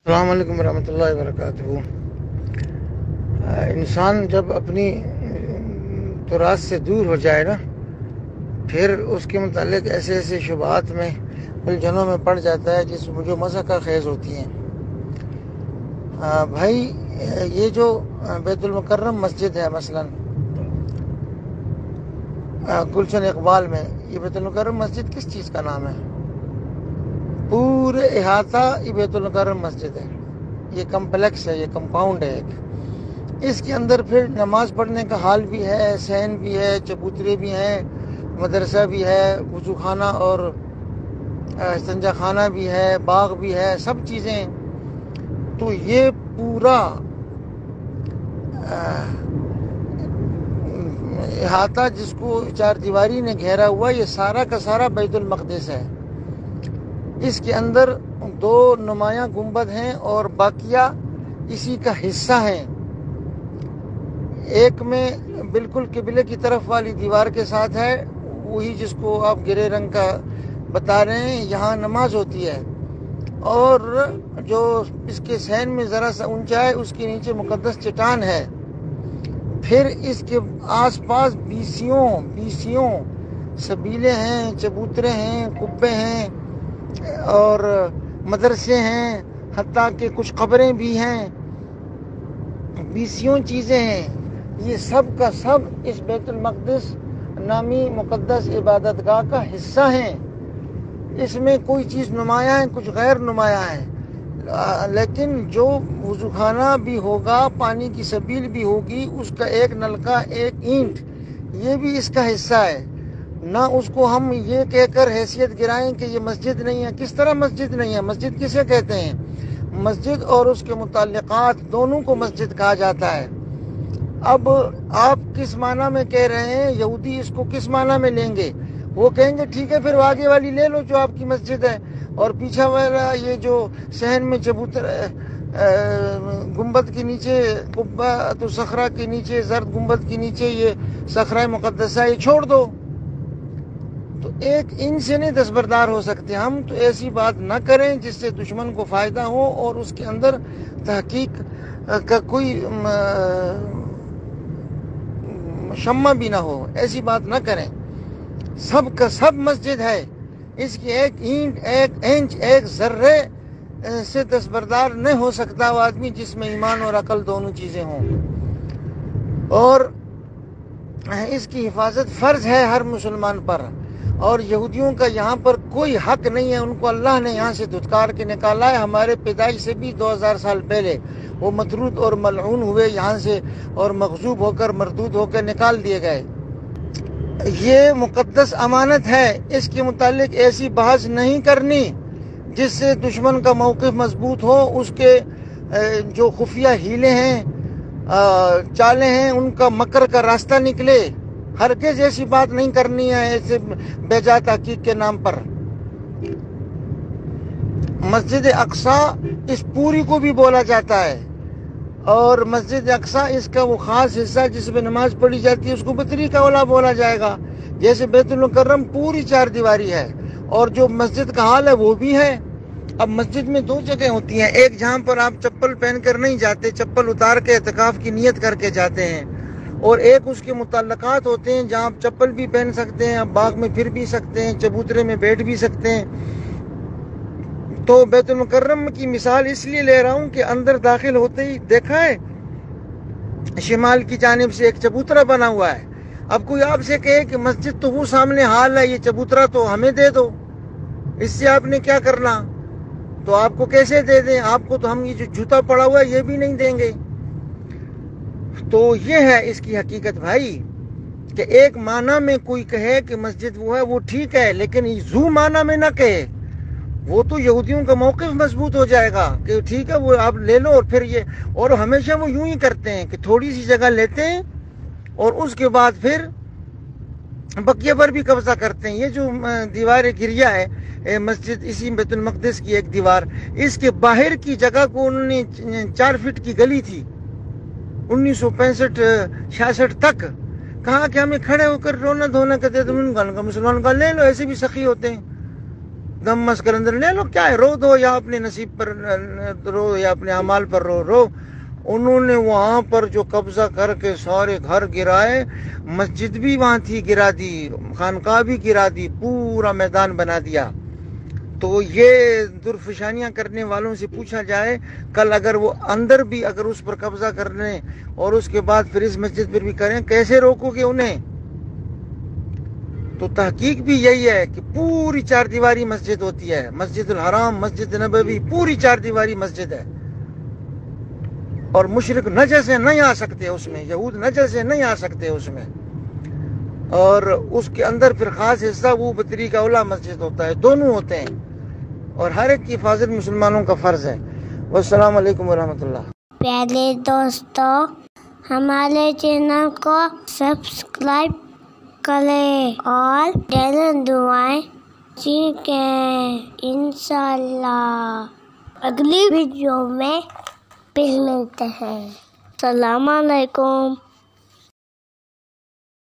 السلام علیکم ورحمۃ اللہ وبرکاتہ۔ انسان جب اپنی تراث سے دور ہو جائے نا، پھر اس کے متعلق ایسے ایسے شبہات میں الجھنوں میں پڑ جاتا ہے جو مضحکہ خیز ہوتی ہیں۔ بھائی، یہ جو بیت المکرم مسجد ہے، مثلا گلشن اقبال میں، یہ بیت المکرم مسجد کس چیز کا نام ہے؟ پورے احاطہ یہ بیت المکرم مسجد ہے۔ یہ کمپلیکس ہے، یہ کمپاؤنڈ ہے ایک۔ اس کے اندر پھر نماز پڑھنے کا حال بھی ہے، صحن بھی ہے، چبوترے بھی ہیں، مدرسہ بھی ہے، وضو خانہ اور استنجا خانہ بھی ہے، باغ بھی ہے، سب چیزیں۔ تو یہ پورا احاطہ جس کو چار دیواری نے گھیرا ہوا، یہ سارا کا سارا بیت المقدس ہے۔ اس کے اندر 2 نمایاں گنبد ہیں اور باقیہ اسی کا حصہ ہیں۔ ایک میں بالکل قبلے کی طرف والی دیوار کے ساتھ ہے، وہی جس کو آپ گرے رنگ کا بتا رہے ہیں، یہاں نماز ہوتی ہے۔ اور جو اس کے صحن میں ذرا سا اونچا ہے، اس کے نیچے مقدس چٹان ہے۔ پھر اس کے آس پاس بیسیوں سبیلے ہیں، چبوترے ہیں، قبے ہیں اور مدرسے ہیں، حتیٰ کہ کچھ قبریں بھی ہیں، بیسیوں چیزیں ہیں۔ یہ سب کا سب اس بیت المقدس نامی مقدس عبادت گاہ کا حصہ ہیں۔ اس میں کوئی چیز نمایاں ہے، کچھ غیر نمایاں ہے، لیکن جو وضو خانہ بھی ہوگا، پانی کی سبیل بھی ہوگی، اس کا ایک نلکا، ایک اینٹ، یہ بھی اس کا حصہ ہے۔ نہ اس کو ہم یہ کہہ کر حیثیت گرائیں کہ یہ مسجد نہیں ہے۔ کس طرح مسجد نہیں ہے؟ مسجد کسے کہتے ہیں؟ مسجد اور اس کے متعلقات دونوں کو مسجد کہا جاتا ہے۔ اب آپ کس معنی میں کہہ رہے ہیں؟ یہودی اس کو کس معنی میں لیں گے؟ وہ کہیں گے ٹھیک ہے، پھر آگے والی لے لو جو آپ کی مسجد ہے، اور پیچھے والا یہ جو صحن میں چبوتر گنبد کے نیچے، قبہ تو صخرہ کے نیچے، زرد گنبد کے نیچے یہ صخرہ مقدسہ، یہ چھوڑ دو۔ تو ایک ان سے نہیں دستبردار ہو سکتے ہم، تو ایسی بات نہ کریں جس سے دشمن کو فائدہ ہو اور اس کے اندر تحقیق کا کوئی شمع بھی نہ ہو، ایسی بات نہ کریں۔ سب کا سب مسجد ہے، اس کی ایک اینٹ، ایک انچ، ایک ذرے سے دستبردار نہیں ہو سکتا وہ آدمی جس میں ایمان اور عقل دونوں چیزیں ہوں۔ اور اس کی حفاظت فرض ہے ہر مسلمان پر، اور یہودیوں کا یہاں پر کوئی حق نہیں ہے۔ ان کو اللہ نے یہاں سے دھتکار کے نکالا ہے، ہمارے پیدائش سے بھی 2000 سال پہلے وہ مطرود اور ملعون ہوئے یہاں سے، اور مغضوب ہو کر، مردود ہو کر نکال دیے گئے۔ یہ مقدس امانت ہے، اس کے متعلق ایسی بحث نہیں کرنی جس سے دشمن کا موقف مضبوط ہو، اس کے جو خفیہ ہیلے ہیں، چالیں ہیں، ان کا مکر کا راستہ نکلے۔ ہرگز ایسی بات نہیں کرنی ہے ایسے بے جا تحقیق کے نام پر۔ مسجد اقصیٰ اس پوری کو بھی بولا جاتا ہے، اور مسجد اقصیٰ اس کا وہ خاص حصہ جس میں نماز پڑھی جاتی ہے، اس کو بطری کا اولا بولا جائے گا۔ جیسے بیت المکرم پوری 4 دیواری ہے، اور جو مسجد کا حال ہے وہ بھی ہے۔ اب مسجد میں 2 جگہ ہوتی ہیں، ایک جہاں پر آپ چپل پہن کر نہیں جاتے، چپل اتار کے اعتکاف کی نیت کر کے جاتے ہیں، اور ایک اس کے متعلقات ہوتے ہیں جہاں آپ چپل بھی پہن سکتے ہیں، آپ باغ میں پھر بھی سکتے ہیں، چبوترے میں بیٹھ بھی سکتے ہیں۔ تو بیت المکرم کی مثال اس لیے لے رہا ہوں کہ اندر داخل ہوتے ہی دیکھا ہے شمال کی جانب سے ایک چبوترا بنا ہوا ہے۔ اب کوئی آپ سے کہے کہ مسجد تو وہ سامنے حال ہے، یہ چبوترا تو ہمیں دے دو، اس سے آپ نے کیا کرنا؟ تو آپ کو کیسے دے دیں؟ آپ کو تو ہم یہ جو جوتا پڑا ہوا ہے یہ بھی نہیں دیں گے۔ تو یہ ہے اس کی حقیقت بھائی، کہ ایک معنی میں کوئی کہے کہ مسجد وہ ہے، وہ ٹھیک ہے، لیکن ذو معنی میں نہ کہے، وہ تو یہودیوں کا موقف مضبوط ہو جائے گا کہ ٹھیک ہے وہ آپ لے لو، اور پھر یہ، اور ہمیشہ وہ یوں ہی کرتے ہیں کہ تھوڑی سی جگہ لیتے ہیں اور اس کے بعد پھر بقیہ پر بھی قبضہ کرتے ہیں۔ یہ جو دیوار گریہ ہے مسجد، اسی بیت المقدس کی ایک دیوار، اس کے باہر کی جگہ کو انہوں نے 4 فٹ کی گلی تھی 1965-66 تک، کہا کہ ہمیں کھڑے ہو کر رونا دھونا کہتے تھے، مسلمان کا لے لو، ایسے بھی سخی ہوتے ہیں۔ دم مس کر اندر لے لو، کیا ہے، رو دو یا اپنے نصیب پر رو یا اپنے اعمال پر رو۔ انہوں نے وہاں پر جو قبضہ کر کے سارے گھر گرائے، مسجد بھی وہاں تھی گرا دی، خانقاہ بھی گرا دی، پورا میدان بنا دیا۔ تو یہ درفشانیاں کرنے والوں سے پوچھا جائے، کل اگر وہ اندر بھی اگر اس پر قبضہ کرنے اور اس کے بعد پھر اس مسجد پر بھی کریں، کیسے روکو گے انہیں؟ تو تحقیق بھی یہی ہے کہ پوری 4 دیواری مسجد ہوتی ہے، مسجد الحرام، مسجد نبوی، پوری 4 دیواری مسجد ہے، اور مشرک نجسے نہیں آ سکتے اس میں، یہود نجسے نہیں آ سکتے اس میں، اور اس کے اندر پھر خاص حصہ وہ بطریق اولا مسجد ہوتا ہے، دونوں ہوتے ہیں، اور ہر ایک کی حفاظت مسلمانوں کا فرض ہے۔ والسلام علیکم ورحمۃ اللہ۔ پیارے دوستو، ہمارے چینل کو سبسکرائب کریں اور ڈیلی دعائیں سیکھیں۔ انشاءاللہ اگلی ویڈیو میں پھر ملتے ہیں۔ السلام علیکم۔